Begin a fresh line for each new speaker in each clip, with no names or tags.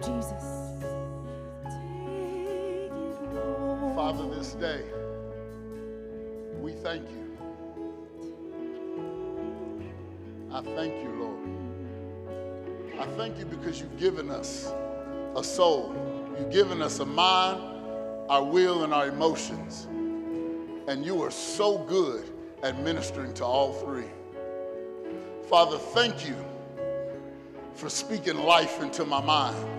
Jesus.
Father, this day, we thank you. I thank you, Lord. I thank you because you've given us a soul. You've given us a mind, our will, and our emotions. And you are so good at ministering to all three. Father, thank you for speaking life into my mind.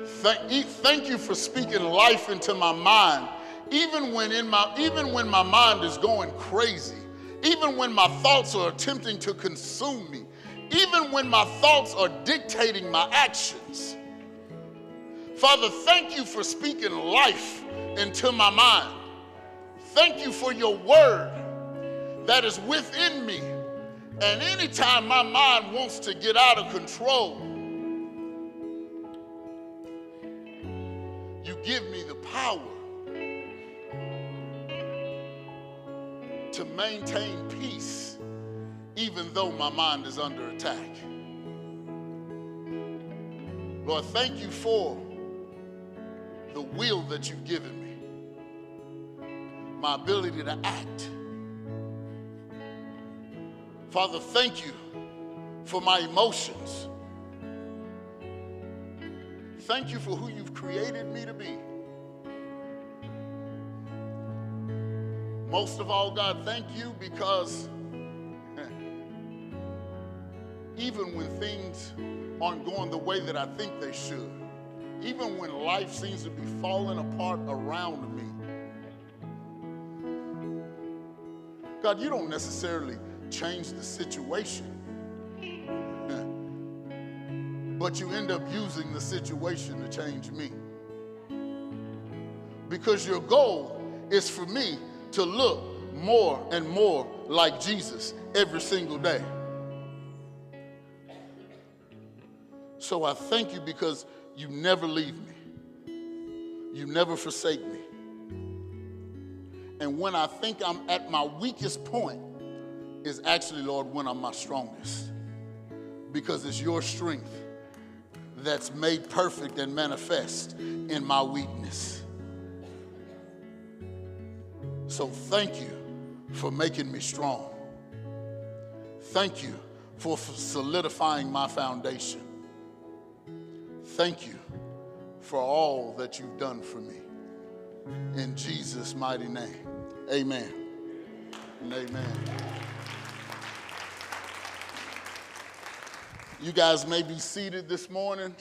Thank you for speaking life into my mind, even when my mind is going crazy, even when my thoughts are attempting to consume me, even when my thoughts are dictating my actions. Father, thank you for speaking life into my mind. Thank you for your word that is within me. And anytime my mind wants to get out of control, you give me the power to maintain peace even though my mind is under attack. Lord, thank you for the will that you've given me, my ability to act. Father, thank you for my emotions. Thank you for who you've created me to be. Most of all, God, thank you because even when things aren't going the way that I think they should, even when life seems to be falling apart around me, God, you don't necessarily change the situation, but you end up using the situation to change me. Because your goal is for me to look more and more like Jesus every single day. So I thank you because you never leave me. You never forsake me. And when I think I'm at my weakest point is actually, Lord, when I'm my strongest. Because it's your strength that's made perfect and manifest in my weakness. So thank you for making me strong. Thank you for solidifying my foundation. Thank you for all that you've done for me. In Jesus' mighty name, amen and amen. You guys may be seated this morning.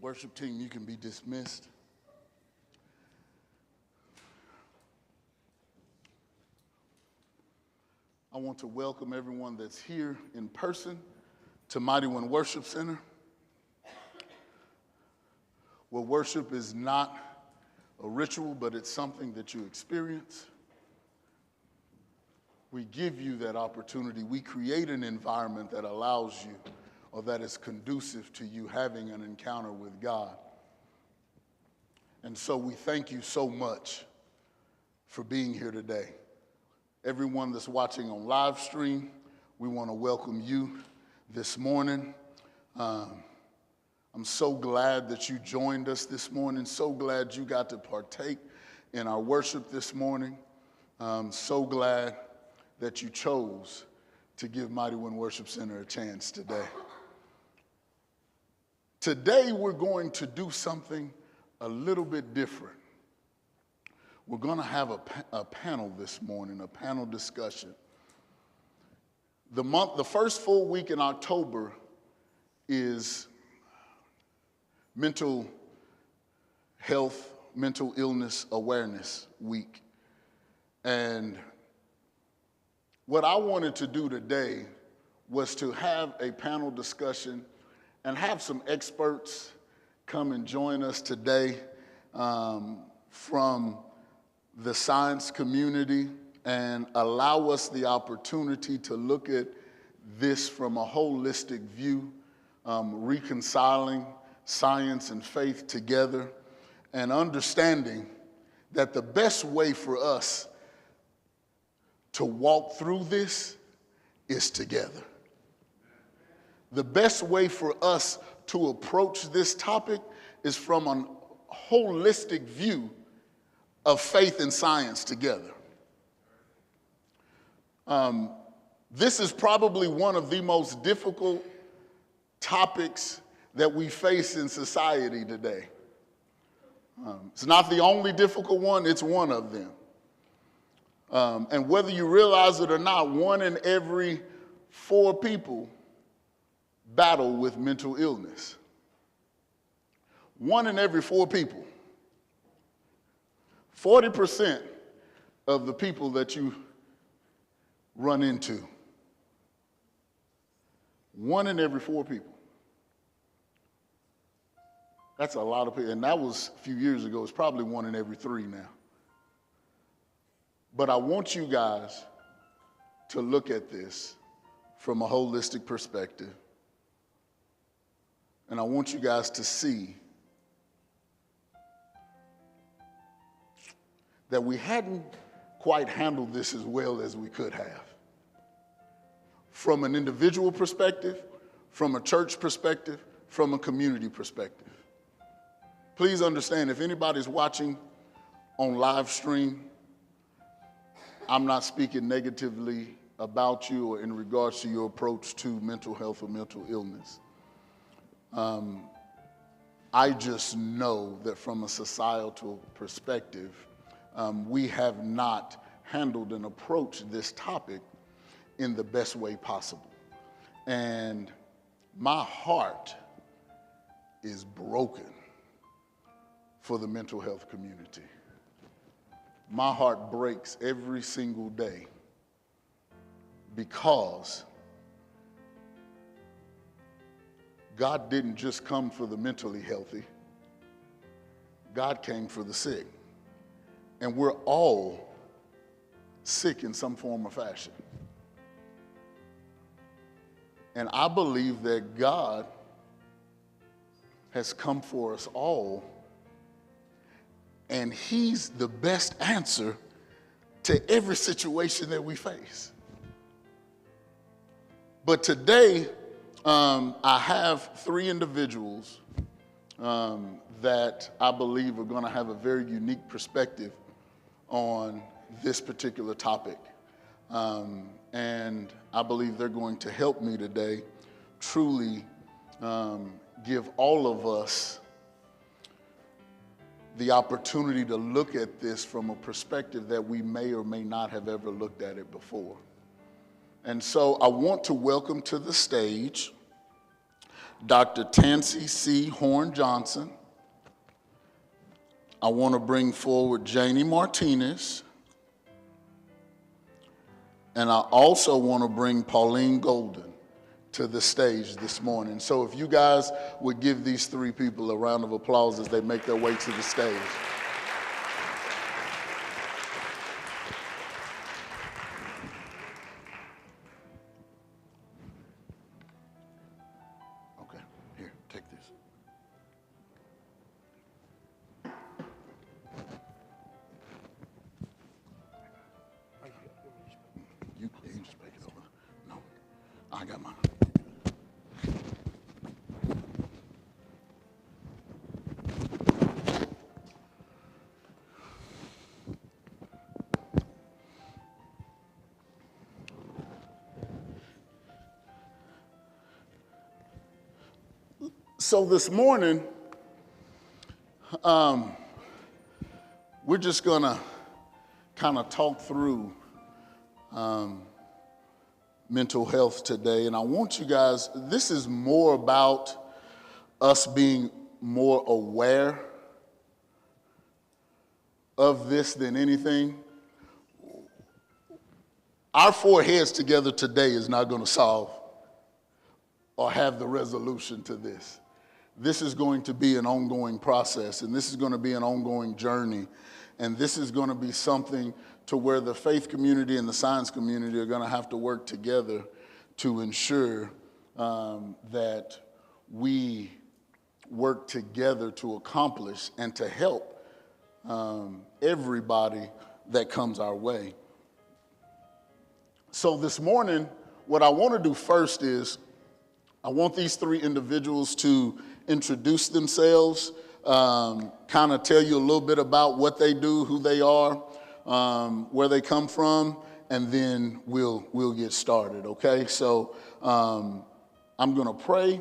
Worship team, you can be dismissed. I want to welcome everyone that's here in person to Mighty One Worship Center, where worship is not a ritual, but it's something that you experience. We give you that opportunity. We create an environment that allows you, or that is conducive to you having an encounter with God. And so we thank you so much for being here today. Everyone that's watching on live stream, we want to welcome you this morning. I'm so glad that you joined us this morning. So glad you got to partake in our worship this morning. So glad that you chose to give Mighty One Worship Center a chance today. Today we're going to do something a little bit different. We're going to have a panel this morning, a panel discussion. The first full week in October is Mental Health, Mental Illness Awareness Week. And what I wanted to do today was to have a panel discussion and have some experts come and join us today from the science community and allow us the opportunity to look at this from a holistic view, reconciling science and faith together, and understanding that the best way for us to walk through this is together. The best way for us to approach this topic is from a holistic view of faith and science together. This is probably one of the most difficult topics that we face in society today. It's not the only difficult one, it's one of them. And whether you realize it or not, 1 in every 4 people battle with mental illness. 1 in every 4 people. 40% of the people that you run into. 1 in every 4 people. That's a lot of people, and that was a few years ago. It's probably 1 in every 3 now. But I want you guys to look at this from a holistic perspective. And I want you guys to see that we hadn't quite handled this as well as we could have. From an individual perspective, from a church perspective, from a community perspective. Please understand, if anybody's watching on live stream, I'm not speaking negatively about you or in regards to your approach to mental health or mental illness. I just know that from a societal perspective, we have not handled and approached this topic in the best way possible. And my heart is broken for the mental health community. My heart breaks every single day because God didn't just come for the mentally healthy. God came for the sick. And we're all sick in some form or fashion. And I believe that God has come for us all, and He's the best answer to every situation that we face. But today, I have 3 individuals that I believe are going to have a very unique perspective on this particular topic. And I believe they're going to help me today truly give all of us the opportunity to look at this from a perspective that we may or may not have ever looked at it before. And so I want to welcome to the stage Dr. Tansy C. Horn-Johnson. I want to bring forward Janie Martinez. And I also want to bring Pauline Golden to the stage this morning. So if you guys would give these 3 people a round of applause as they make their way to the stage. Okay, here, take this. You just make it over. No, I got mine. So this morning, we're just going to kind of talk through mental health today. And I want you guys, this is more about us being more aware of this than anything. Our 4 heads together today is not going to solve or have the resolution to this. This is going to be an ongoing process, and this is going to be an ongoing journey, and this is going to be something to where the faith community and the science community are going to have to work together to ensure that we work together to accomplish and to help everybody that comes our way. So this morning, what I want to do first is I want these three individuals to introduce themselves, kind of tell you a little bit about what they do, who they are, where they come from, and then we'll get started, okay? So I'm going to pray,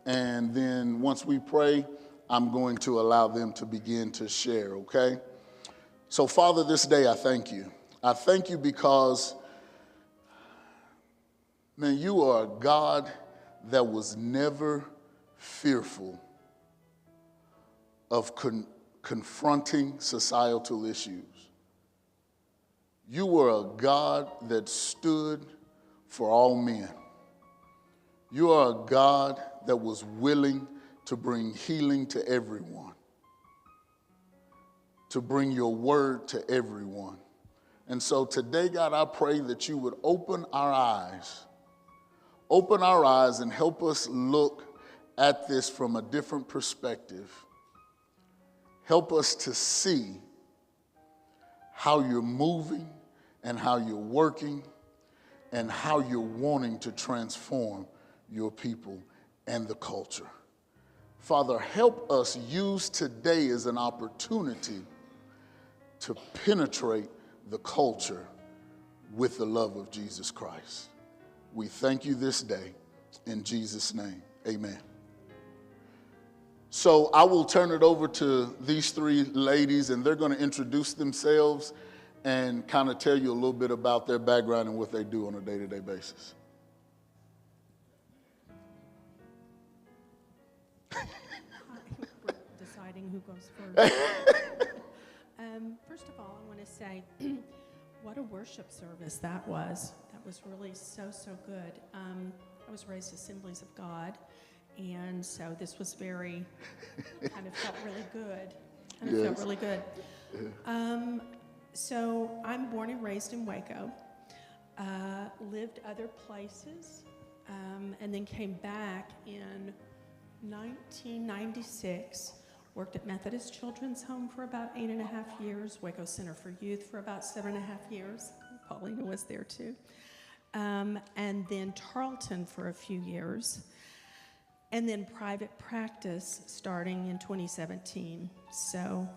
and then once we pray, I'm going to allow them to begin to share, okay? So Father, this day I thank you. I thank you because, man, you are a God that was never fearful of confronting societal issues. You were a God that stood for all men. You are a God that was willing to bring healing to everyone, to bring your word to everyone. And so today, God, I pray that you would open our eyes and help us look at this from a different perspective. Help us to see how you're moving and how you're working and how you're wanting to transform your people and the culture. Father, help us use today as an opportunity to penetrate the culture with the love of Jesus Christ. We thank you this day. In Jesus' name, amen. So I will turn it over to these three ladies, and they're going to introduce themselves and kind of tell you a little bit about their background and what they do on a day-to-day basis.
We're deciding who goes first. First of all, I want to say what a worship service that was. That was really so good. I was raised Assemblies of God, and so this was very, kind of felt really good. Felt really good. So I'm born and raised in Waco, lived other places, and then came back in 1996, worked at Methodist Children's Home for about 8.5 years, Waco Center for Youth for about 7.5 years. Paulina was there too. And then Tarleton for a few years. And then private practice starting in 2017. So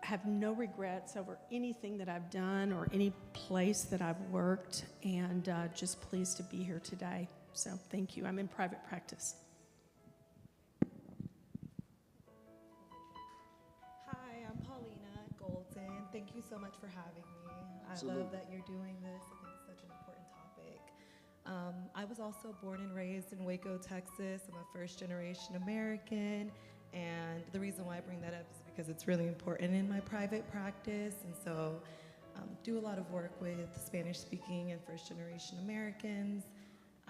have no regrets over anything that I've done or any place that I've worked, and just pleased to be here today. So thank you. I'm in private practice.
Thank you so much for having me.
Absolutely.
I love that you're doing this. I think it's such an important topic. I was also born and raised in Waco, Texas. I'm a first-generation American, and the reason why I bring that up is because it's really important in my private practice, and so do a lot of work with Spanish-speaking and first-generation Americans.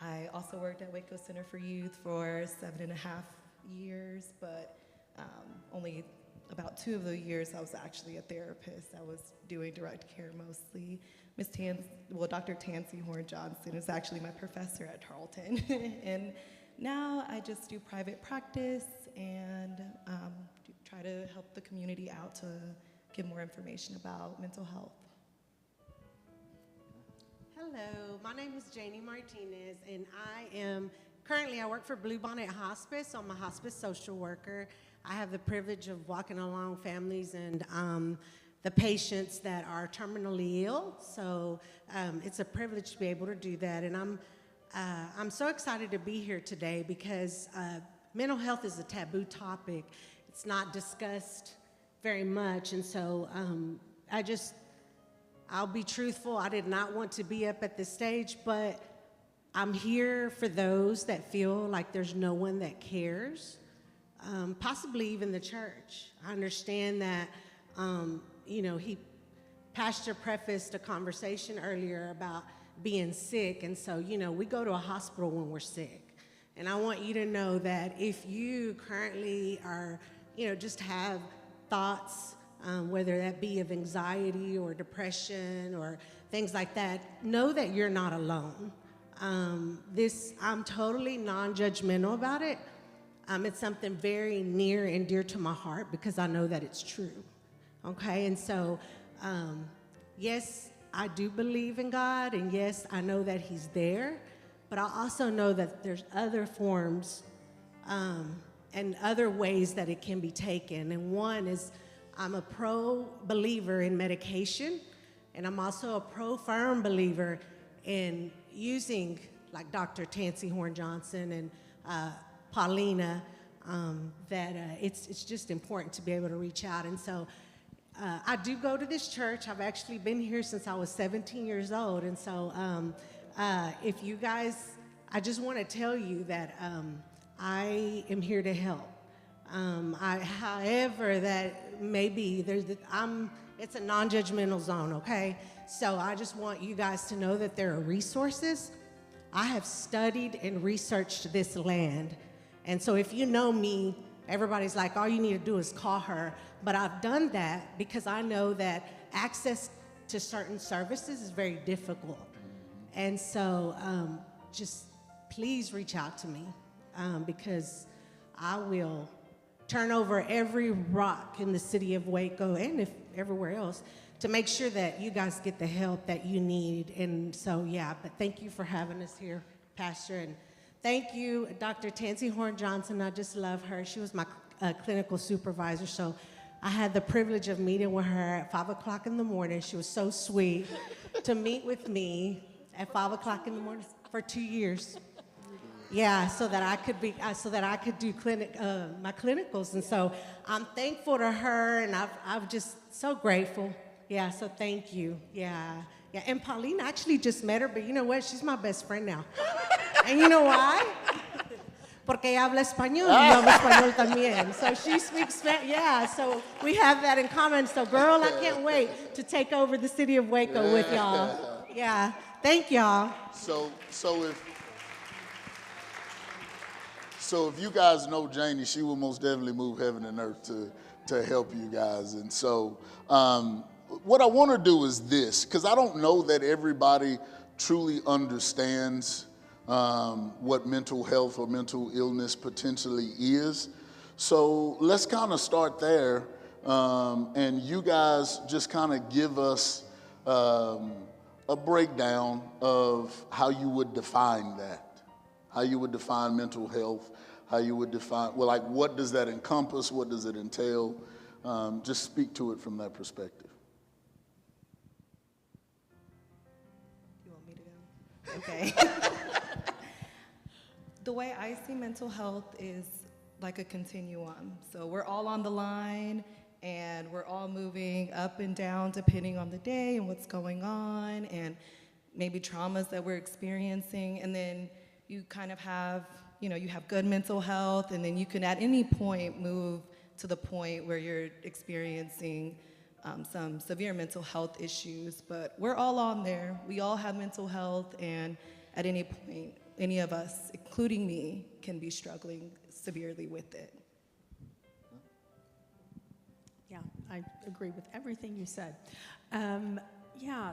I also worked at Waco Center for Youth for 7.5 years, but only about 2 of the years I was actually a therapist. I was doing direct care mostly. Dr. Tansy Horn-Johnson is actually my professor at Tarleton. And now I just do private practice and try to help the community out to get more information about mental health.
Hello, my name is Janie Martinez, and I work for Bluebonnet Hospice, so I'm a hospice social worker. I have the privilege of walking along families and the patients that are terminally ill, so it's a privilege to be able to do that. And I'm so excited to be here today because mental health is a taboo topic. It's not discussed very much, and so I'll be truthful. I did not want to be up at this stage, but I'm here for those that feel like there's no one that cares. Possibly even the church. I understand that, Pastor prefaced a conversation earlier about being sick, and so, we go to a hospital when we're sick. And I want you to know that if you currently are, just have thoughts, whether that be of anxiety or depression or things like that, know that you're not alone. I'm totally non-judgmental about it. It's something very near and dear to my heart because I know that it's true, okay? And so, yes, I do believe in God, and yes, I know that he's there, but I also know that there's other forms and other ways that it can be taken. And one is, I'm a pro-believer in medication, and I'm also a firm believer in using, like Dr. Tansy Horn-Johnson and Paulina, that it's just important to be able to reach out. And so I do go to this church. I've actually been here since I was 17 years old. And so if you guys, I just want to tell you that I am here to help. However that maybe it's a non-judgmental zone, okay? So I just want you guys to know that there are resources. I have studied and researched this land. And so if you know me, everybody's like, all you need to do is call her. But I've done that because I know that access to certain services is very difficult. And so just please reach out to me because I will turn over every rock in the city of Waco and everywhere else to make sure that you guys get the help that you need. And so, yeah, but thank you for having us here, Pastor. And thank you, Dr. Tansy Horn-Johnson. I just love her. She was my clinical supervisor, so I had the privilege of meeting with her at 5 o'clock in the morning. She was so sweet to meet with me at 5 o'clock in the morning for 2 years. Yeah, so that I could do my clinicals, and so I'm thankful to her, and I'm just so grateful. Yeah, so thank you. Yeah. And Paulina, I actually just met her, but you know what? She's my best friend now. And you know why? Porque ella habla español, y yo hablo español también. So she speaks Spanish. Yeah, so we have that in common. So, girl, I can't wait to take over the city of Waco with y'all. Yeah, thank y'all.
So if you guys know Janie, she will most definitely move heaven and earth to help you guys. And so what I want to do is this, because I don't know that everybody truly understands what mental health or mental illness potentially is. So let's kind of start there, and you guys just kind of give us a breakdown of how you would define that, how you would define mental health, how you would define, well, like what does that encompass, what does it entail? Just speak to it from that perspective.
You want me to go? Okay. The way I see mental health is like a continuum. So we're all on the line, and we're all moving up and down depending on the day and what's going on, and maybe traumas that we're experiencing. And then you kind of have, you have good mental health, and then you can at any point move to the point where you're experiencing some severe mental health issues. But we're all on there. We all have mental health, and at any point, any of us, including me, can be struggling severely with it.
Yeah, I agree with everything you said.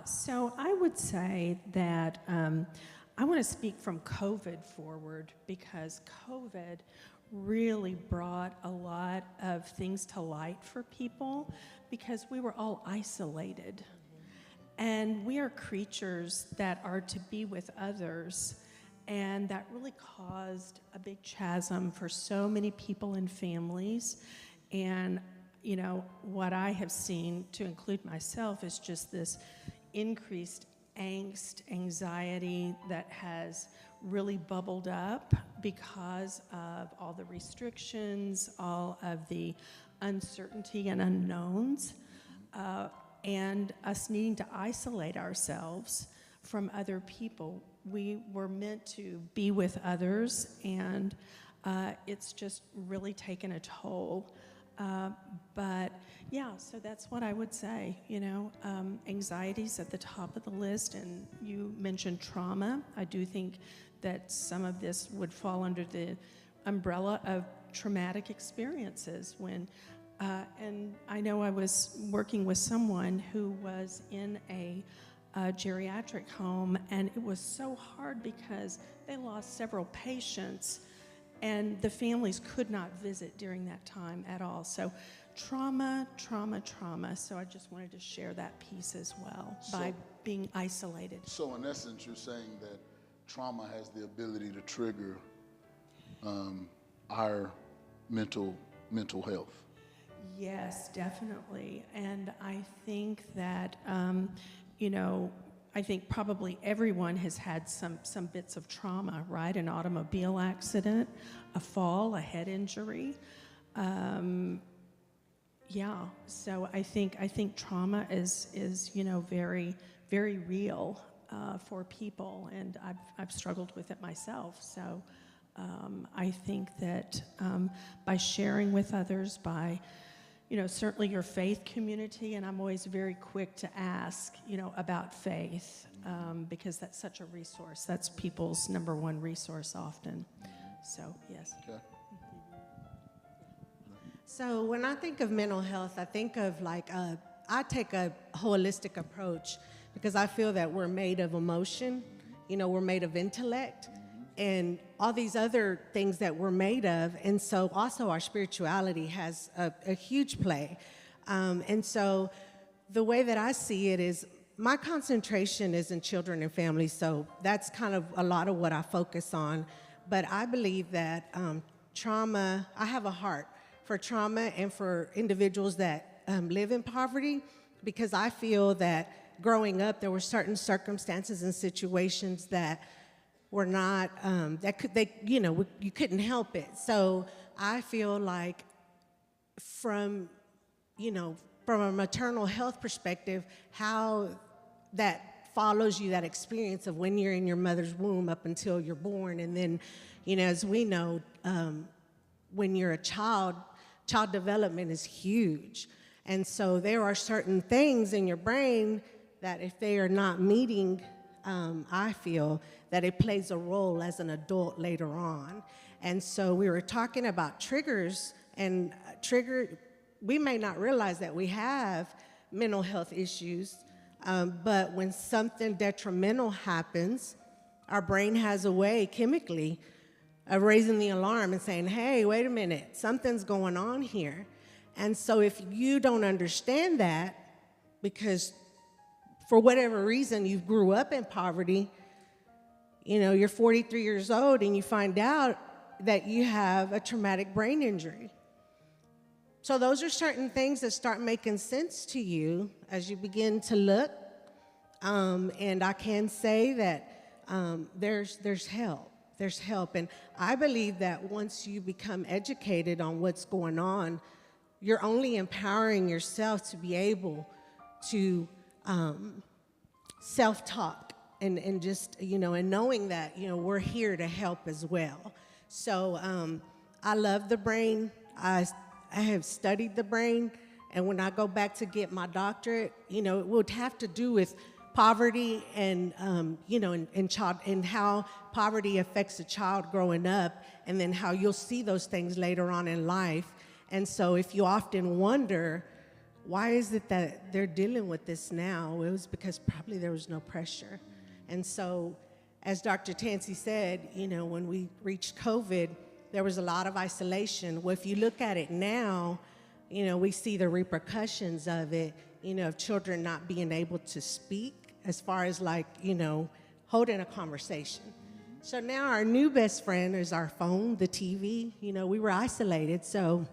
So I would say that I want to speak from COVID forward, because COVID really brought a lot of things to light for people, because we were all isolated. And we are creatures that are to be with others. And that really caused a big chasm for so many people and families. And, what I have seen, to include myself, is just this increased angst, anxiety that has really bubbled up because of all the restrictions, all of the uncertainty and unknowns, and us needing to isolate ourselves from other people. We were meant to be with others, and it's just really taken a toll. So that's what I would say. Anxiety's at the top of the list, and you mentioned trauma. I do think that some of this would fall under the umbrella of traumatic experiences. And I know I was working with someone who was in a geriatric home, and it was so hard because they lost several patients, and the families could not visit during that time at all. So trauma. So I just wanted to share that piece as well by being isolated.
So in essence, you're saying that trauma has the ability to trigger our mental health.
Yes, definitely. And I think that, I think probably everyone has had some bits of trauma, right? An automobile accident, a fall, a head injury. So I think trauma is very, very real for people, and I've struggled with it myself. So I think that by sharing with others, by certainly your faith community, and I'm always very quick to ask, about faith, because that's such a resource. That's people's number one resource often. So, yes.
Okay.
So when I think of mental health, I think of I take a holistic approach because I feel that we're made of emotion, we're made of intellect, and all these other things that we're made of. And so also our spirituality has a huge play. And so the way that I see it is my concentration is in children and families, so that's kind of a lot of what I focus on. But I believe that trauma, I have a heart for trauma and for individuals that live in poverty, because I feel that growing up there were certain circumstances and situations that were not, you couldn't help it. So I feel like from a maternal health perspective, how that follows you, that experience of when you're in your mother's womb up until you're born. And then, as we know, when you're a child development is huge. And so there are certain things in your brain that if they are not meeting, I feel that it plays a role as an adult later on. And so we were talking about triggers, and we may not realize that we have mental health issues, but when something detrimental happens, our brain has a way chemically of raising the alarm and saying, hey, wait a minute, something's going on here. And so if you don't understand that, because for whatever reason you grew up in poverty, you're 43 years old and you find out that you have a traumatic brain injury. So those are certain things that start making sense to you as you begin to look. And I can say that there's help. There's help. And I believe that once you become educated on what's going on, you're only empowering yourself to be able to self-talk and just, and knowing that, we're here to help as well. So I love the brain. I have studied the brain. And when I go back to get my doctorate, it would have to do with poverty and, and how poverty affects a child growing up, and then how you'll see those things later on in life. And so if you often wonder, why is it that they're dealing with this now? It was because probably there was no pressure. And so, as Dr. Tansy said, when we reached COVID, there was a lot of isolation. Well, if you look at it now, we see the repercussions of it, of children not being able to speak, as far as holding a conversation. So now our new best friend is our phone, the TV. We were isolated. So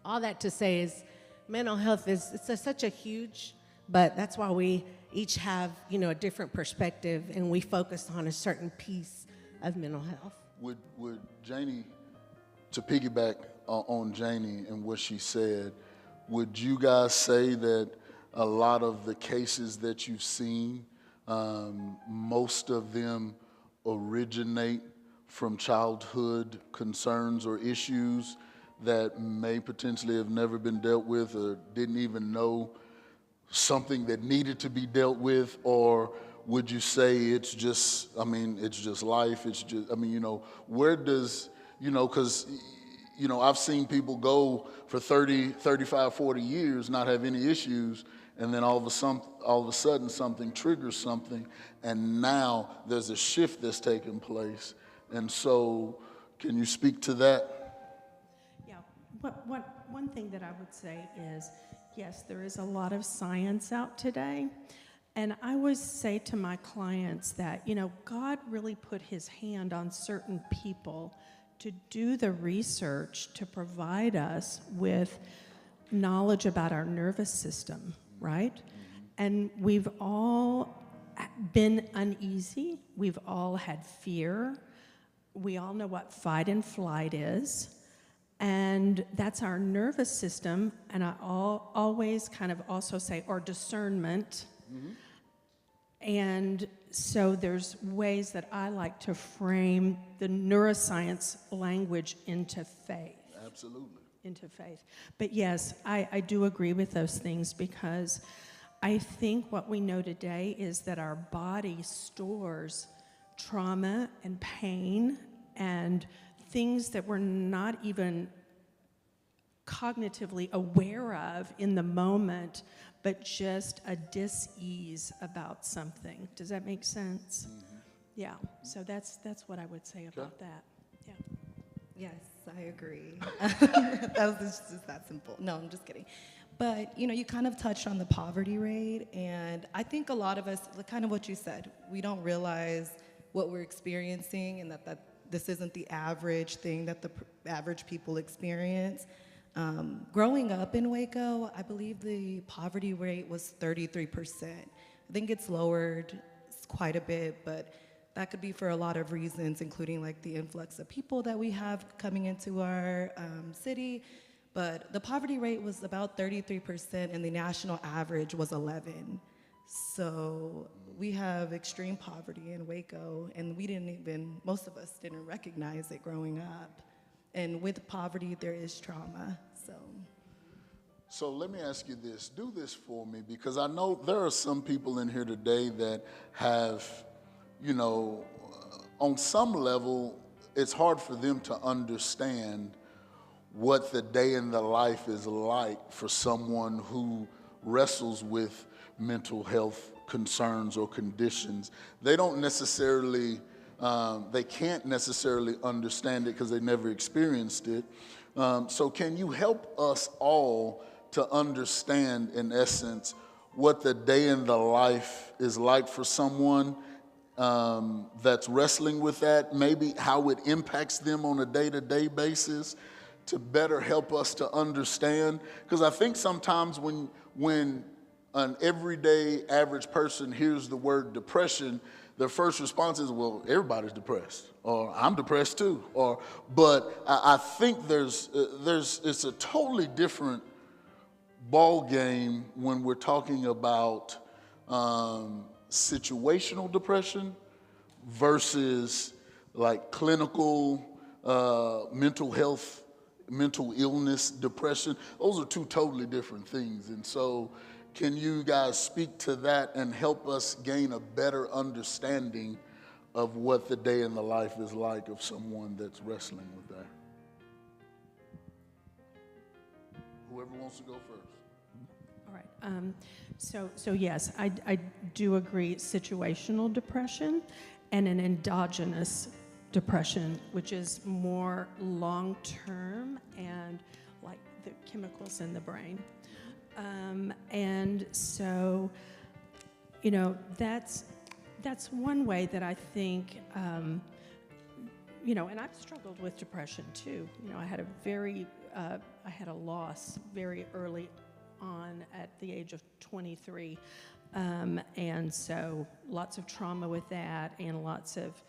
all that to say is mental health it's such a huge, but that's why we each have, a different perspective, and we focus on a certain piece of mental health.
Would Janie, to piggyback on Janie and what she said, would you guys say that a lot of the cases that you've seen, most of them originate from childhood concerns or issues that may potentially have never been dealt with, or didn't even know something that needed to be dealt with? Or would you say it's just life, it's just, where does, because, I've seen people go for 30, 35, 40 years, not have any issues, and then all of a sudden something triggers something, and now there's a shift that's taking place. And so, can you speak to that?
Yeah, what one thing that I would say is, yes, there is a lot of science out today. And I always say to my clients that, God really put his hand on certain people to do the research to provide us with knowledge about our nervous system, right? And we've all been uneasy. We've all had fear. We all know what fight and flight is. And that's our nervous system. And I always kind of also say, or discernment. And so there's ways that I like to frame the neuroscience language into faith.
Absolutely.
Into faith. But yes, I do agree with those things, because I think what we know today is that our body stores trauma and pain and things that we're not even cognitively aware of in the moment, but just a dis-ease about something. Does that make sense? Yeah, so that's what I would say about that. Yeah.
Yes, I agree. That was just that simple. No, I'm just kidding. But, you kind of touched on the poverty rate, and I think a lot of us, kind of what you said, we don't realize what we're experiencing, and that this isn't the average thing that the average people experience. Growing up in Waco, I believe the poverty rate was 33%. I think it's lowered quite a bit, but that could be for a lot of reasons, including like the influx of people that we have coming into our city. But the poverty rate was about 33%, and the national average was 11. So we have extreme poverty in Waco, and most of us didn't recognize it growing up. And with poverty, there is trauma,
So let me ask you this. Do this for me, because I know there are some people in here today that have, on some level, it's hard for them to understand what the day in the life is like for someone who wrestles with mental health concerns or conditions. They don't necessarily, they can't necessarily understand it because they never experienced it. So can you help us all to understand, in essence, what the day in the life is like for someone that's wrestling with that, maybe how it impacts them on a day-to-day basis, to better help us to understand? Because I think sometimes when an everyday average person hears the word depression, their first response is, well, everybody's depressed, or I'm depressed too, but I think it's a totally different ball game when we're talking about situational depression versus like clinical mental health, mental illness, depression. Those are two totally different things. And so can you guys speak to that and help us gain a better understanding of what the day in the life is like of someone that's wrestling with that? Whoever wants to go first.
All right. So yes, I do agree. Situational depression and an endogenous depression, which is more long-term and like the chemicals in the brain. And so, that's one way that I think, and I've struggled with depression too. I had I had a loss very early on at the age of 23. And so lots of trauma with that, and lots of,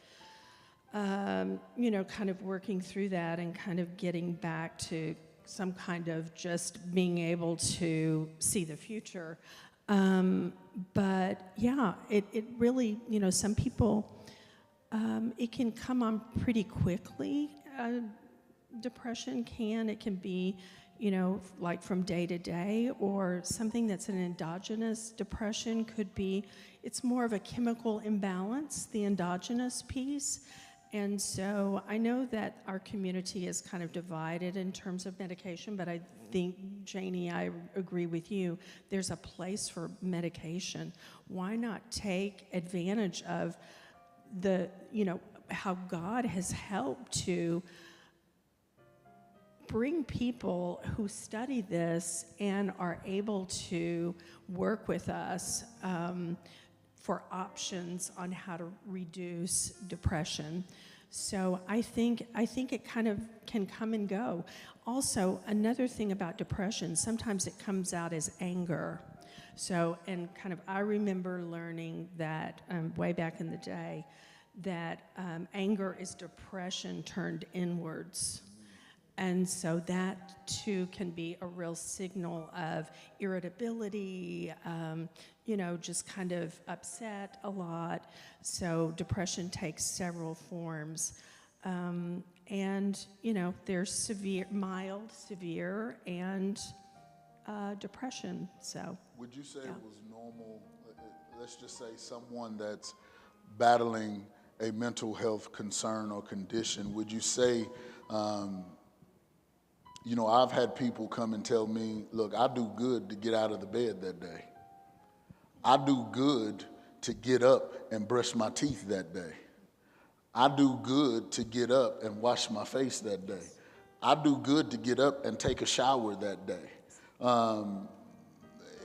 kind of working through that and kind of getting back to some kind of just being able to see the future. But yeah, it really, some people, it can come on pretty quickly. Depression it can be, like from day to day, or something that's an endogenous depression could be, it's more of a chemical imbalance, the endogenous piece. And so I know that our community is kind of divided in terms of medication, but I think, Janie, I agree with you. There's a place for medication. Why not take advantage of how God has helped to bring people who study this and are able to work with us for options on how to reduce depression. So I think it kind of can come and go. Also, another thing about depression, sometimes it comes out as anger. So, and kind of, I remember learning that way back in the day, that anger is depression turned inwards. And so that too can be a real signal of irritability, just kind of upset a lot. So depression takes several forms. And, there's severe, mild, severe, and depression, so.
Would you say it was normal, let's just say someone that's battling a mental health concern or condition, would you say, I've had people come and tell me, look, I do good to get out of the bed that day. I do good to get up and brush my teeth that day. I do good to get up and wash my face that day. I do good to get up and take a shower that day.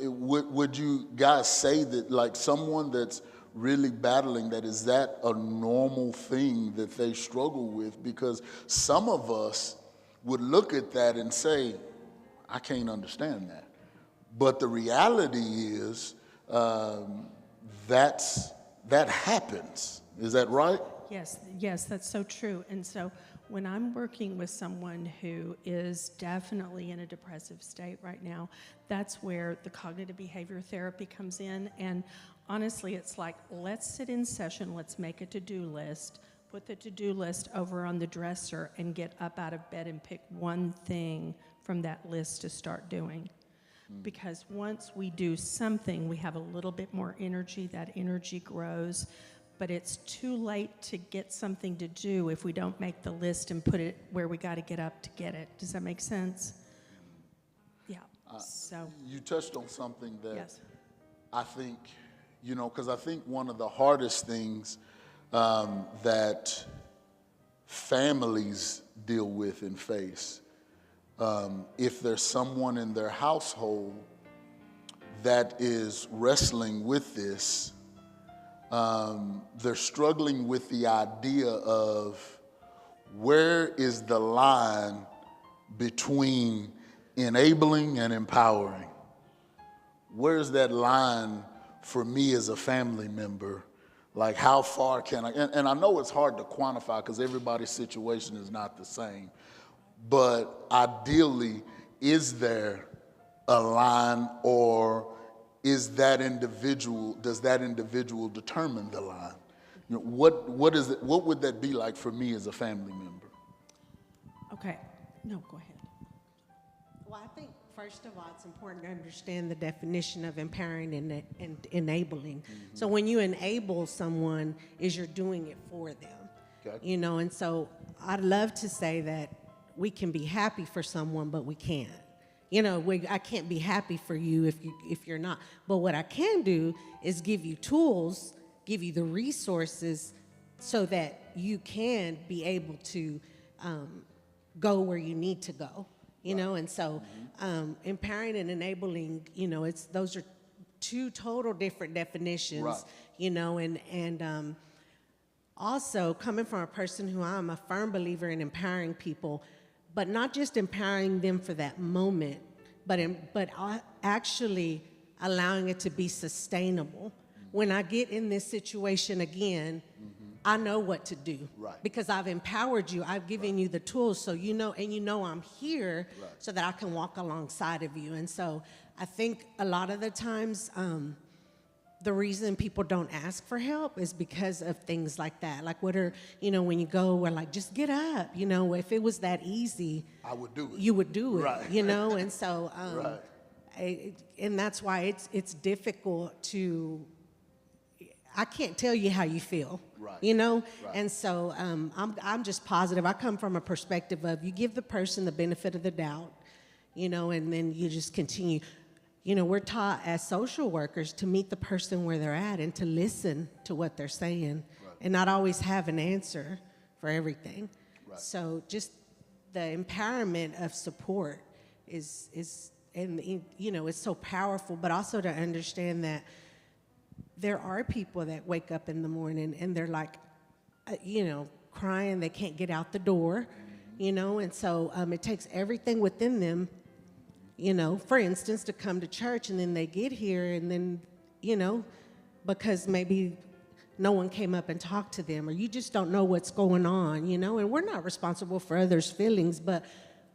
Would you guys say that, like, someone that's really battling that, is that a normal thing that they struggle with? Because some of us would look at that and say, I can't understand that. But the reality is that happens. Is that right?
Yes, that's so true. And so when I'm working with someone who is definitely in a depressive state right now, that's where the cognitive behavior therapy comes in. And honestly, it's like, let's sit in session, let's make a to-do list, put the to-do list over on the dresser, and get up out of bed and pick one thing from that list to start doing. Because once we do something, we have a little bit more energy, that energy grows. But it's too late to get something to do if we don't make the list and put it where we got to get up to get it. Does that make sense? Yeah. So
you touched on something that
yes.
I think, because I think one of the hardest things that families deal with and face, if there's someone in their household that is wrestling with this, they're struggling with the idea of where is the line between enabling and empowering? Where's that line for me as a family member? Like, how far can I, and I know it's hard to quantify because everybody's situation is not the same, but ideally, is there a line, or does that individual determine the line? What would that be like for me as a family member?
Okay. No, go ahead.
Well, I think, first of all, it's important to understand the definition of empowering and enabling. Mm-hmm. So when you enable someone, is you're doing it for them. Okay. And so I'd love to say that we can be happy for someone, but we can't. I can't be happy for you if you're not. But what I can do is give you tools, give you the resources so that you can be able to go where you need to go. And so empowering and enabling, those are two total different definitions. Right. And also coming from a person who I'm a firm believer in empowering people, but not just empowering them for that moment, but actually allowing it to be sustainable. When I get in this situation again, I know what to do. Right. Because I've empowered you, I've given you the tools, so I'm here so that I can walk alongside of you. And so I think a lot of the times, the reason people don't ask for help is because of things like that. Like, when you go, we're like, just get up. If it was that easy, I would do it. You would do it, right. And so, and that's why it's difficult to, I can't tell you how you feel, right. Right. And so I'm just positive. I come from a perspective of you give the person the benefit of the doubt, and then you just continue. We're taught as social workers to meet the person where they're at and to listen to what they're saying, right. and not always have an answer for everything. Right. So just empowerment of support is and you know, it's so powerful, but also to understand that there are people that wake up in the morning and they're like, you know, crying, they can't get out the door, you know, and so it takes everything within them, you know, for instance, to come to church, and then they get here, and then, you know, because maybe no one came up and talked to them, or you just don't know what's going on, you know, and we're not responsible for others' feelings, but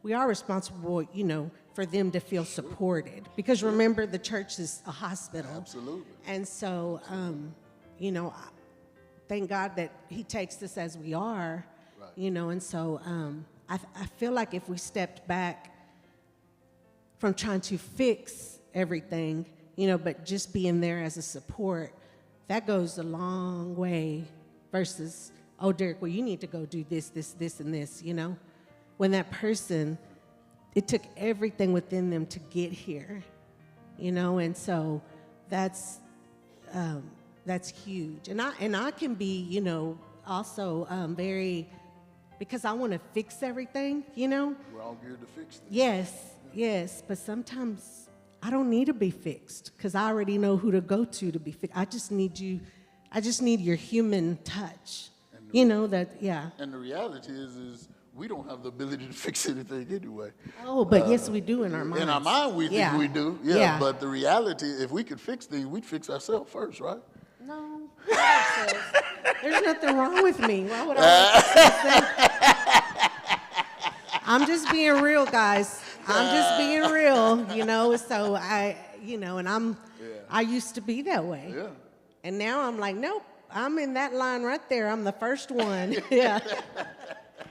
we are responsible, you know, for them to feel supported. Because remember, the church is a hospital.
Absolutely.
And so, you know, thank God that he takes us as we are,
Right.
you know, and so I feel like if we stepped back from trying to fix everything, you know, but just being there as a support, that goes a long way versus, oh, Derek, well, you need to go do this, this, this, and this, you know? When that person, it took everything within them to get here, you know? And so that's huge. And I can be, you know, also very, because I want to fix everything, you know?
We're all geared to fix things.
Yes, but sometimes I don't need to be fixed because I already know who to go to be fixed. I just need your human touch, you know, yeah.
And the reality is we don't have the ability to fix anything anyway.
Oh, but yes, we do in our minds.
In our mind, we think we do. Yeah,
Yeah.
But the reality, if we could fix things, we'd fix ourselves first, right?
No, there's nothing wrong with me. Why would I? I'm just being real, guys. I'm just being real, you know. So I used to be that way.
Yeah.
And now I'm like, nope, I'm in that line right there. I'm the first one. Yeah.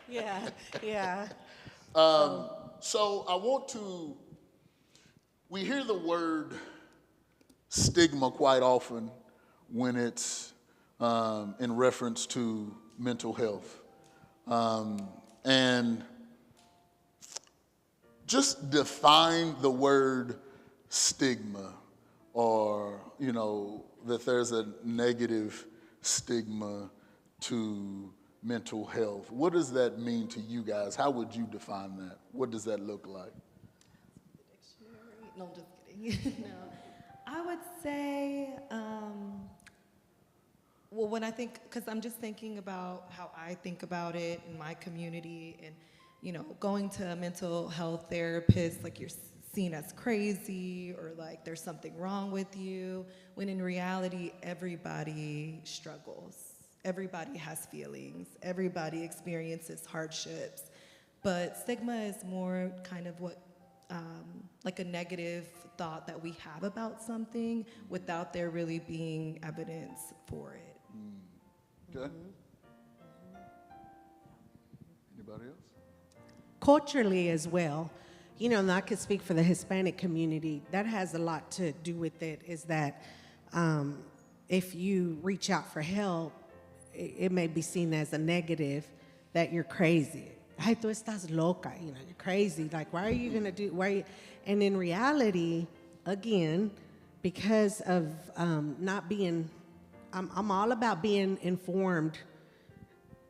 Yeah.
So I want to, we hear the word stigma quite often when it's in reference to mental health. And just define the word stigma, or, you know, that there's a negative stigma to mental health. What does that mean to you guys? How would you define that? What does that look like?
Dictionary. No, I'm just kidding. No, I would say, well, when I think, because I'm just thinking about how I think about it in my community, and, you know, going to a mental health therapist, like you're seen as crazy, or like there's something wrong with you, when in reality, everybody struggles. Everybody has feelings. Everybody experiences hardships. But stigma is more kind of what, like a negative thought that we have about something without there really being evidence for it.
Okay. Anybody else?
Culturally as well, you know, and I could speak for the Hispanic community, that has a lot to do with it, is that if you reach out for help, it may be seen as a negative, that you're crazy. Ay, tú estás loca, you know, you're crazy. Like, why are you gonna do, and in reality, again, because of not being, I'm all about being informed,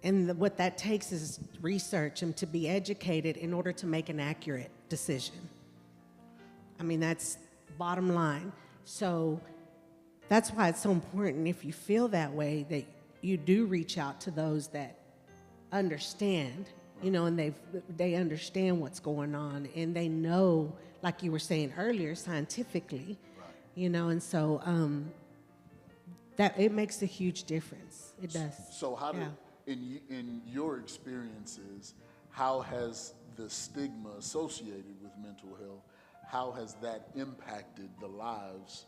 and what that takes is research and to be educated in order to make an accurate decision. I mean, that's bottom line. So that's why it's so important, if you feel that way, that you do reach out to those that understand, you know, and they understand what's going on, and they know, like you were saying earlier, scientifically, you know, and so that it makes a huge difference. It does.
So how did, in your experiences, how has the stigma associated with mental health, how has that impacted the lives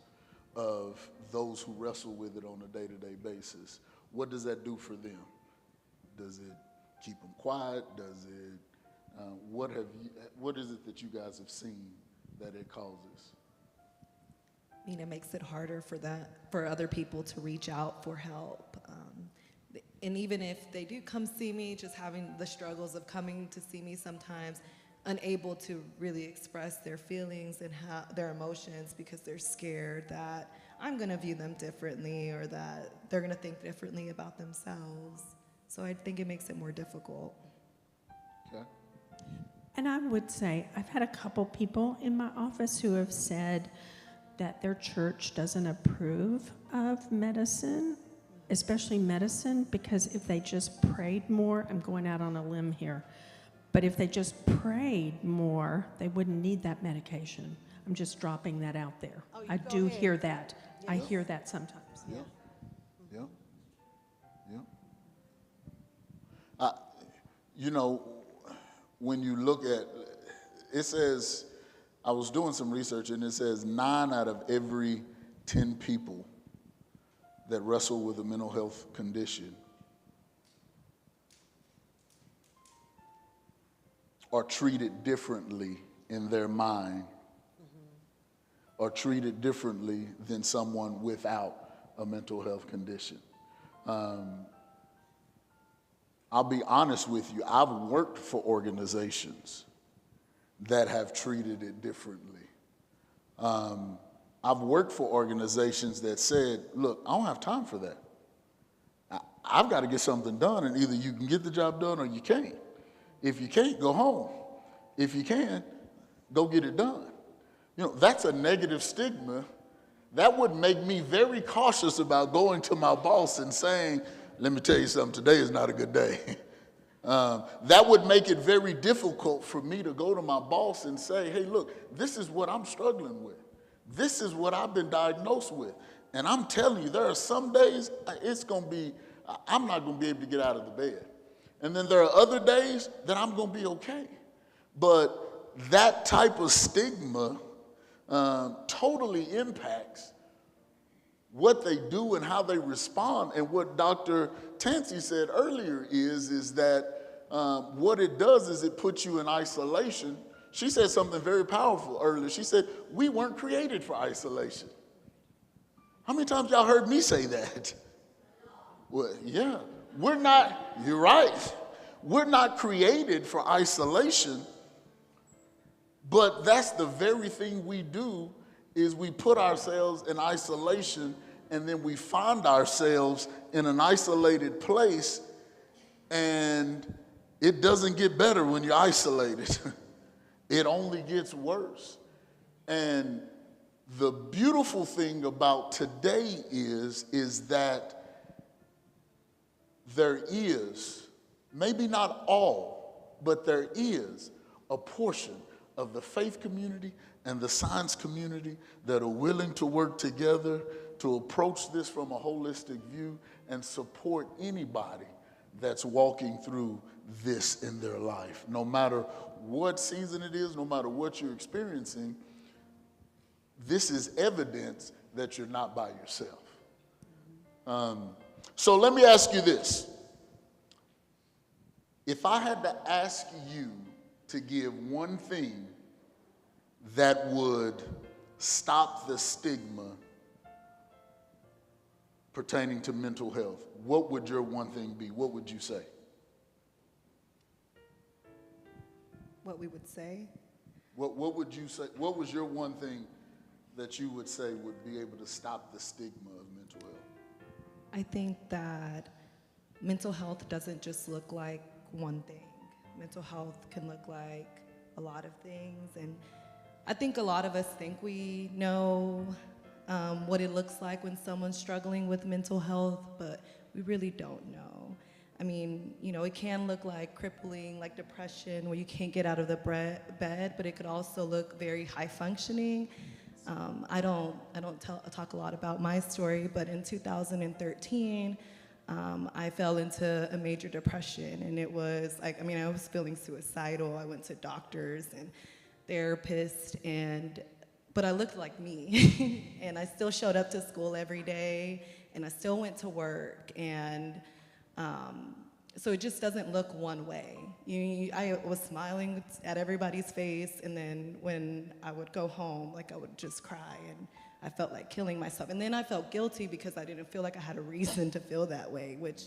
of those who wrestle with it on a day-to-day basis? What does that do for them? Does it keep them quiet? Does it, what is it that you guys have seen that it causes?
I mean, it makes it harder for other people to reach out for help. And even if they do come see me, just having the struggles of coming to see me sometimes, unable to really express their feelings and their emotions because they're scared that I'm gonna view them differently, or that they're gonna think differently about themselves. So I think it makes it more difficult.
Okay.
And I would say, I've had a couple people in my office who have said that their church doesn't approve of medicine, especially medicine, because if they just prayed more, I'm going out on a limb here, but if they just prayed more, they wouldn't need that medication. I'm just dropping that out there.
Oh, you
I
go
do
ahead.
hear that. I
Yes.
hear that sometimes.
Yeah. Yeah. Yeah. You know, when you look at, it says, I was doing some research and it says 9 out of every 10 people that wrestle with a mental health condition are treated differently in their mind, or treated differently than someone without a mental health condition. I'll be honest with you, I've worked for organizations that have treated it differently. I've worked for organizations that said, look, I don't have time for that. I've got to get something done, and either you can get the job done or you can't. If you can't, go home. If you can, go get it done. You know, that's a negative stigma. That would make me very cautious about going to my boss and saying, let me tell you something, today is not a good day. That would make it very difficult for me to go to my boss and say, hey, look, this is what I'm struggling with. This is what I've been diagnosed with. And I'm telling you, there are some days I'm not going to be able to get out of the bed. And then there are other days that I'm going to be okay. But that type of stigma totally impacts what they do and how they respond. And what Dr. Tansy said earlier is that what it does is it puts you in isolation. She said something very powerful earlier. She said, we weren't created for isolation. How many times y'all heard me say that? Well, yeah, we're not, you're right. We're not created for isolation, but that's the very thing we do is we put ourselves in isolation, and then we find ourselves in an isolated place, and it doesn't get better when you're isolated. It only gets worse. And the beautiful thing about today is that there is, maybe not all, but there is a portion of the faith community and the science community that are willing to work together to approach this from a holistic view and support anybody that's walking through this in their life. No matter what season it is, no matter what you're experiencing, this is evidence that you're not by yourself. So let me ask you this. If I had to ask you to give one thing that would stop the stigma pertaining to mental health, what would your one thing be? What would you say?
What we would say?
What would you say? What was your one thing that you would say would be able to stop the stigma of mental health?
I think that mental health doesn't just look like one thing. Mental health can look like a lot of things, and I think a lot of us think we know what it looks like when someone's struggling with mental health, but we really don't know. I mean, you know, it can look like crippling, like depression, where you can't get out of the bed, but it could also look very high functioning. I don't talk a lot about my story, but in 2013, I fell into a major depression, and it was like, I mean, I was feeling suicidal. I went to doctors and therapists, but I looked like me, and I still showed up to school every day, and I still went to work, and so it just doesn't look one way. I was smiling at everybody's face, and then when I would go home, like I would just cry, and I felt like killing myself. And then I felt guilty because I didn't feel like I had a reason to feel that way, which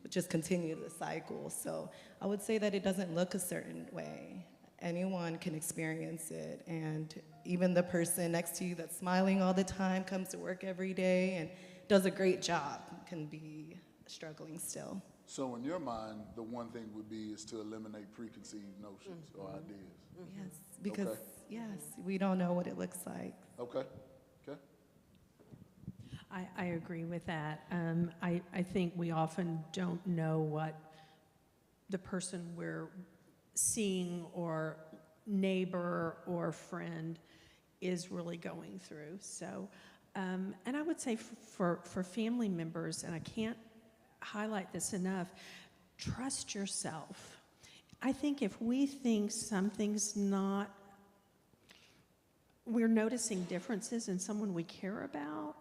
would just continue the cycle. So I would say that it doesn't look a certain way. Anyone can experience it, and even the person next to you that's smiling all the time, comes to work every day, and does a great job, can be struggling still.
So in your mind, the one thing would be is to eliminate preconceived notions or ideas.
Yes, because,
Okay.
yes, we don't know what it looks like.
Okay. Okay.
I agree with that. I think we often don't know what the person we're seeing or neighbor or friend is really going through. So, and I would say for family members, and I can't highlight this enough, trust yourself. I think if we think something's not, we're noticing differences in someone we care about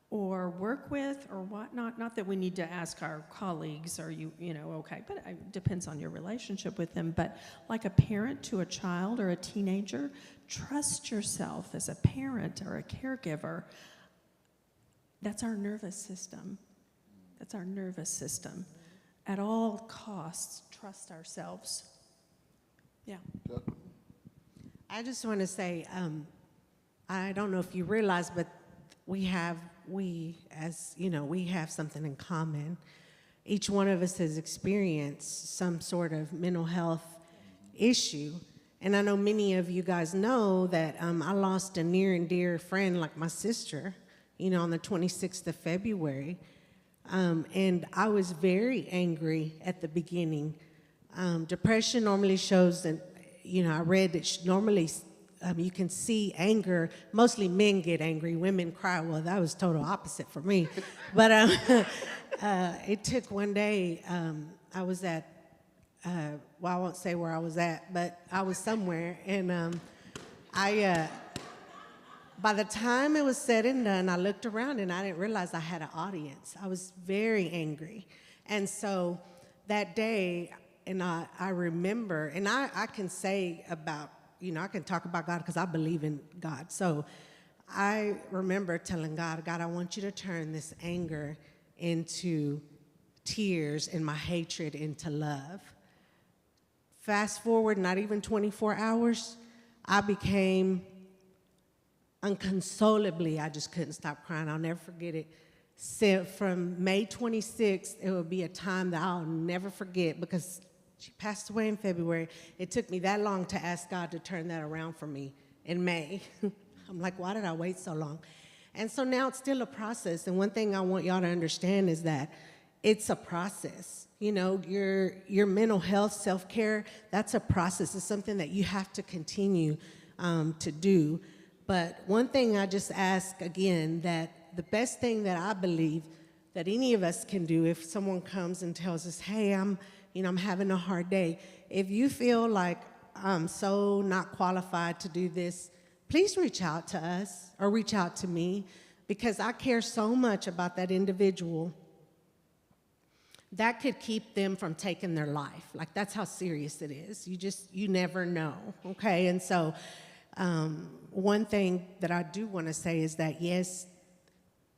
or work with or whatnot, not that we need to ask our colleagues, are you know, okay, but it depends on your relationship with them, but like a parent to a child or a teenager, trust yourself as a parent or a caregiver. That's our nervous system. That's our nervous system. At all costs, trust ourselves. Yeah.
Okay.
I just want to say, I don't know if you realize, but we have something in common. Each one of us has experienced some sort of mental health issue. And I know many of you guys know that I lost a near and dear friend like my sister, on the 26th of February. And I was very angry at the beginning. Depression normally shows that, I read that normally you can see anger. Mostly men get angry, women cry. Well, that was total opposite for me. But it took one day, I was at, I won't say where I was at, but I was somewhere. And by the time it was said and done, I looked around and I didn't realize I had an audience. I was very angry. And so that day, and I remember, and I can say about, I can talk about God because I believe in God. So I remember telling God, I want you to turn this anger into tears and my hatred into love. Fast forward, not even 24 hours, I became unconsolably, I just couldn't stop crying. I'll never forget it. So from May 26th, it will be a time that I'll never forget because she passed away in February. It took me that long to ask God to turn that around for me in May. I'm like, why did I wait so long? And so now it's still a process. And one thing I want y'all to understand is that it's a process. Your mental health, self-care, that's a process. It's something that you have to continue to do. But one thing I just ask again, that the best thing that I believe that any of us can do if someone comes and tells us, hey, I'm having a hard day. If you feel like I'm so not qualified to do this, please reach out to us or reach out to me because I care so much about that individual that could keep them from taking their life. Like, that's how serious it is. You never know, okay? And so one thing that I do want to say is that, yes,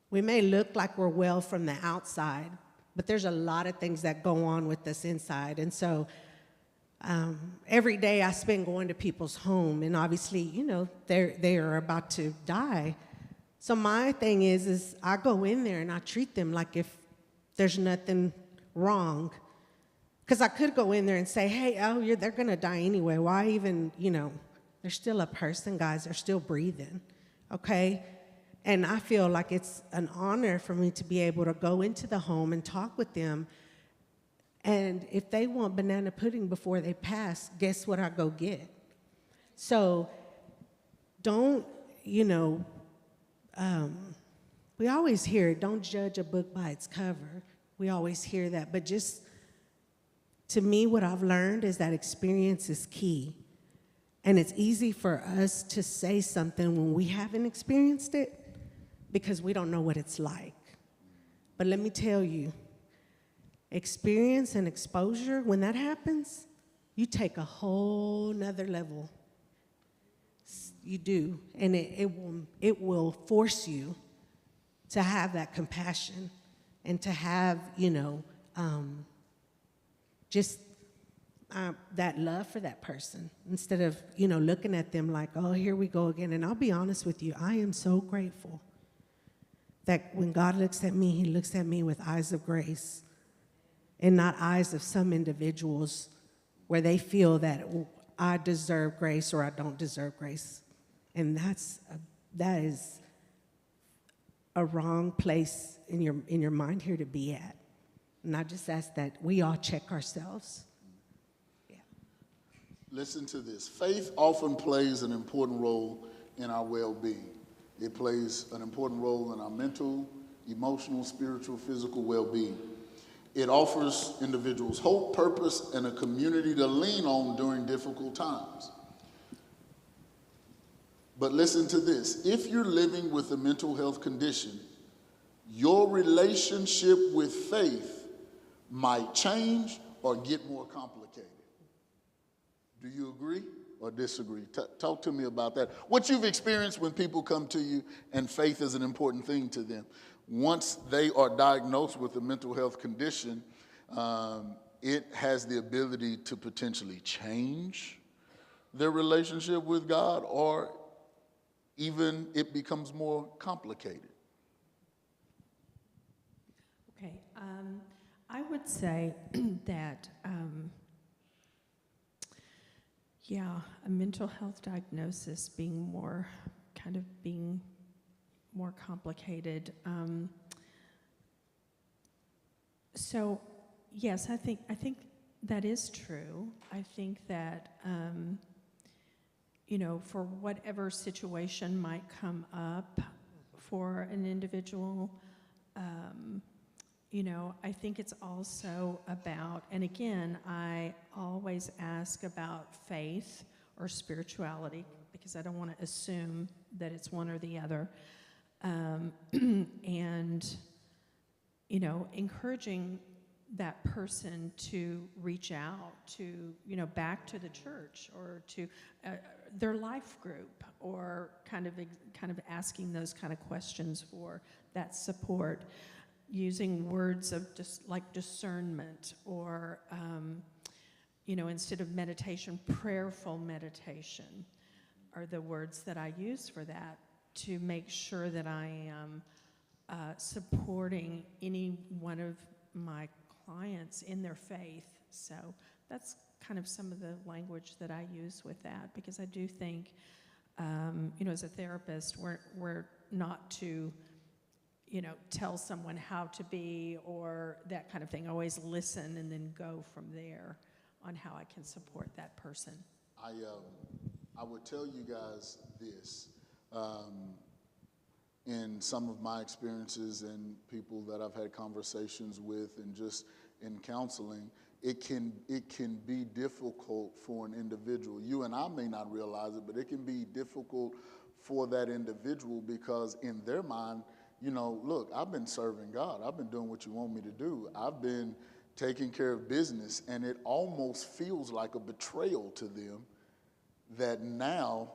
we may look like we're well from the outside, but there's a lot of things that go on with us inside. And so every day I spend going to people's home, and obviously, they are about to die. So my thing is I go in there and I treat them like if there's nothing wrong. Because I could go in there and say, hey, they're going to die anyway. Why even, they're still a person, guys. They're still breathing, okay? And I feel like it's an honor for me to be able to go into the home and talk with them. And if they want banana pudding before they pass, guess what I go get? So don't, we always hear, don't judge a book by its cover. We always hear that. But just, to me, what I've learned is that experience is key. And it's easy for us to say something when we haven't experienced it because we don't know what it's like. But let me tell you, experience and exposure, when that happens, you take a whole nother level. You do. And it will force you to have that compassion and to have, that love for that person instead of, looking at them like, oh, here we go again. And I'll be honest with you, I am so grateful that when God looks at me, he looks at me with eyes of grace. and not eyes of some individuals where they feel that I deserve grace or I don't deserve grace. And that is a wrong place in your mind here to be at. And I just ask that we all check ourselves. Yeah.
Listen to this. Faith often plays an important role in our well-being. It plays an important role in our mental, emotional, spiritual, physical well-being. It offers individuals hope, purpose, and a community to lean on during difficult times. But listen to this. If you're living with a mental health condition, your relationship with faith might change or get more complicated. Do you agree or disagree? Talk to me about that. What you've experienced when people come to you and faith is an important thing to them. Once they are diagnosed with a mental health condition, it has the ability to potentially change their relationship with God, or even it becomes more complicated.
Okay, I would say that, a mental health diagnosis being more complicated. So, yes, I think that is true. I think that, for whatever situation might come up for an individual, I think it's also about, and again, I always ask about faith or spirituality because I don't want to assume that it's one or the other. And, encouraging that person to reach out to, back to the church or to their life group, or kind of asking those kind of questions for that support, using words of just like discernment, or, instead of meditation, prayerful meditation are the words that I use for that, to make sure that I am supporting any one of my clients in their faith. So that's kind of some of the language that I use with that, because I do think, as a therapist, we're not to, tell someone how to be or that kind of thing. I always listen and then go from there on how I can support that person.
I would tell you guys this. In some of my experiences and people that I've had conversations with and just in counseling, it can be difficult for an individual. You and I may not realize it, but it can be difficult for that individual because in their mind, look, I've been serving God. I've been doing what you want me to do. I've been taking care of business, and it almost feels like a betrayal to them that now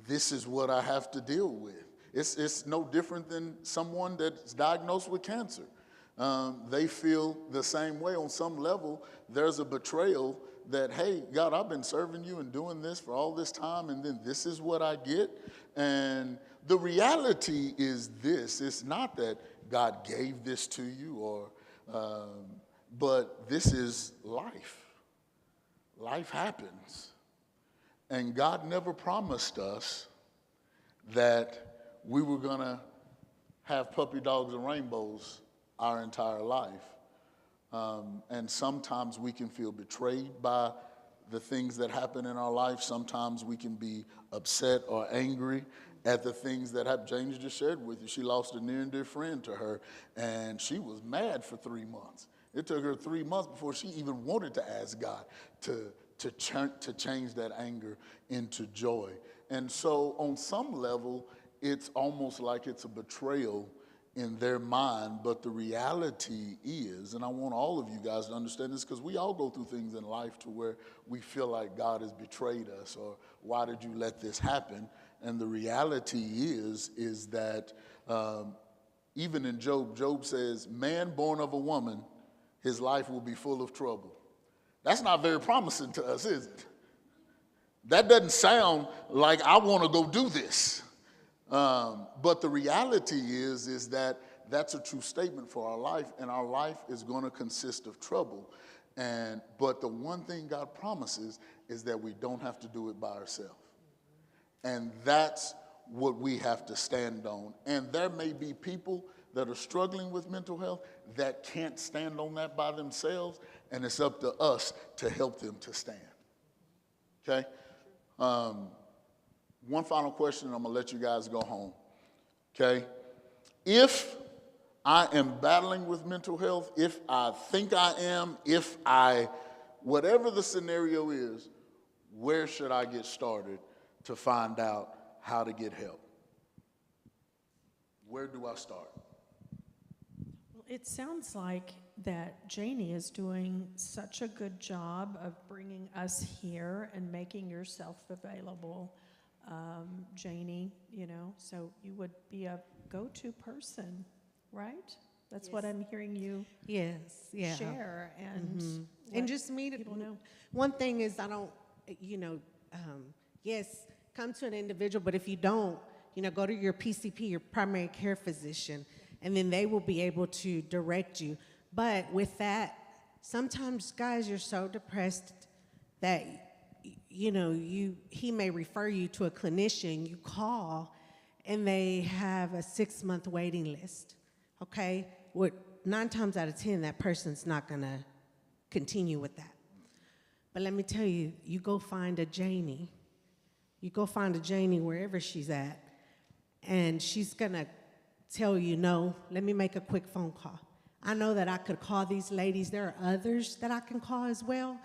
this is what I have to deal with. It's no different than someone that's diagnosed with cancer. They feel the same way on some level. There's a betrayal that, hey, God, I've been serving you and doing this for all this time, and then this is what I get. And the reality is this. It's not that God gave this to you, but this is life. Life happens. And God never promised us that we were going to have puppy dogs and rainbows our entire life. And sometimes we can feel betrayed by the things that happen in our life. Sometimes we can be upset or angry at the things that happen. Janie just shared with you. She lost a near and dear friend to her, and she was mad for 3 months. It took her 3 months before she even wanted to ask God to change that anger into joy. And so on some level, it's almost like it's a betrayal in their mind, but the reality is, and I want all of you guys to understand this because we all go through things in life to where we feel like God has betrayed us, or why did you let this happen? And the reality is that even in Job says, man born of a woman, his life will be full of trouble. That's not very promising to us, is it? That doesn't sound like I want to go do this. But the reality is that that's a true statement for our life, and our life is going to consist of trouble. But the one thing God promises is that we don't have to do it by ourselves. And that's what we have to stand on. And there may be people that are struggling with mental health that can't stand on that by themselves, and it's up to us to help them to stand. Okay? One final question, and I'm going to let you guys go home. Okay? If I am battling with mental health, if I think I am, whatever the scenario is, where should I get started to find out how to get help? Where do I start?
Well, it sounds like that Janie is doing such a good job of bringing us here and making yourself available, Janie, so you would be a go-to person, right? That's
Yes.
what I'm hearing you share, and
And just me to
people know.
One thing is I don't, yes, come to an individual, but if you don't, go to your PCP, your primary care physician, and then they will be able to direct you. But with that, sometimes, guys, you're so depressed that, he may refer you to a clinician. You call, and they have a 6-month waiting list, okay? 9 times out of 10, that person's not going to continue with that. But let me tell you, you go find a Janie. You go find a Janie wherever she's at, and she's going to tell you, no, let me make a quick phone call. I know that I could call these ladies. There are others that I can call as well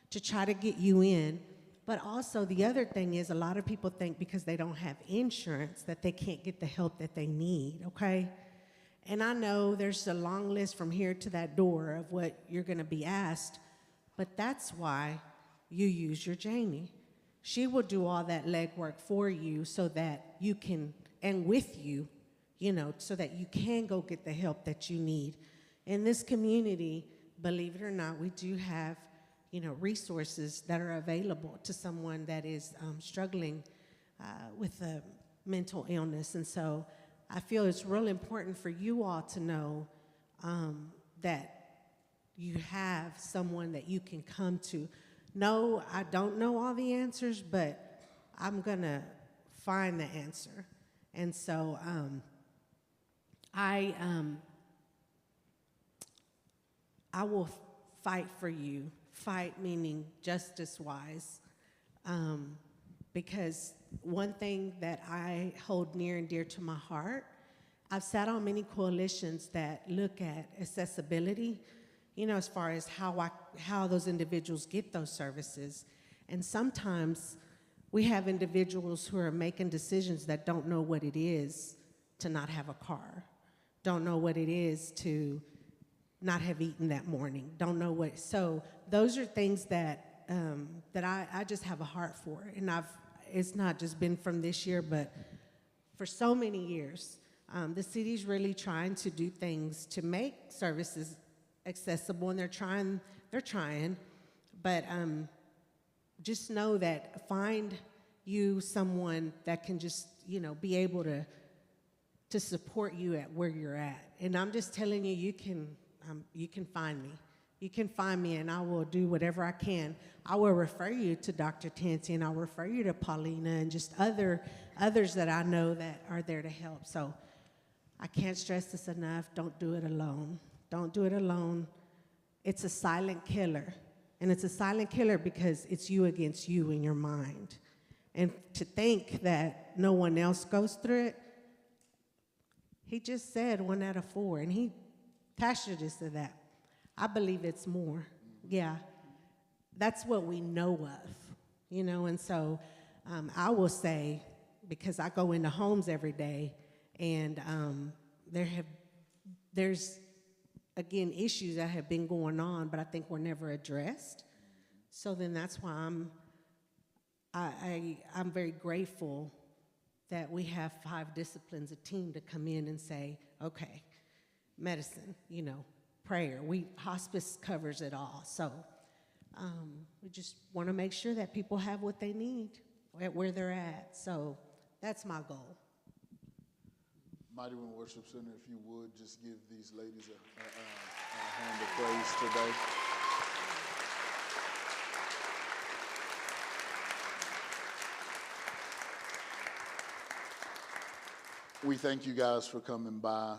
to try to get you in. But also the other thing is a lot of people think because they don't have insurance that they can't get the help that they need, okay? And I know there's a long list from here to that door of what you're going to be asked, but that's why you use your Janie. She will do all that legwork for you so that you can, and with you, so that you can go get the help that you need. In this community, believe it or not, we do have, resources that are available to someone that is struggling with a mental illness. And so I feel it's real important for you all to know that you have someone that you can come to. No, I don't know all the answers, but I'm going to find the answer. And so I will fight for you. Fight meaning justice-wise, because one thing that I hold near and dear to my heart, I've sat on many coalitions that look at accessibility, as far as how those individuals get those services. And sometimes we have individuals who are making decisions that don't know what it is to not have a car, don't know what it is to not have eaten that morning, don't know what. So those are things that I just have a heart for, and it's not just been from this year, but for so many years. The city's really trying to do things to make services accessible, and they're trying, but just know that find you someone that can just, be able to support you at where you're at. And I'm just telling you, you can find me. You can find me, and I will do whatever I can. I will refer you to Dr. Tanti, and I'll refer you to Paulina and just others that I know that are there to help. So I can't stress this enough. Don't do it alone. Don't do it alone. It's a silent killer, and it's a silent killer because it's you against you in your mind. And to think that no one else goes through it, he just said 1 out of 4, and Tasha just said that. I believe it's more. Yeah. That's what we know of, and so I will say, because I go into homes every day, and there's, again, issues that have been going on, but I think were never addressed. So then that's why I'm very grateful that we have 5 disciplines, a team to come in and say, okay, medicine, prayer. Hospice covers it all. So we just want to make sure that people have what they need at where they're at. So that's my goal.
Mighty Wind Worship Center, if you would, just give these ladies a hand of praise today. We thank you guys for coming by.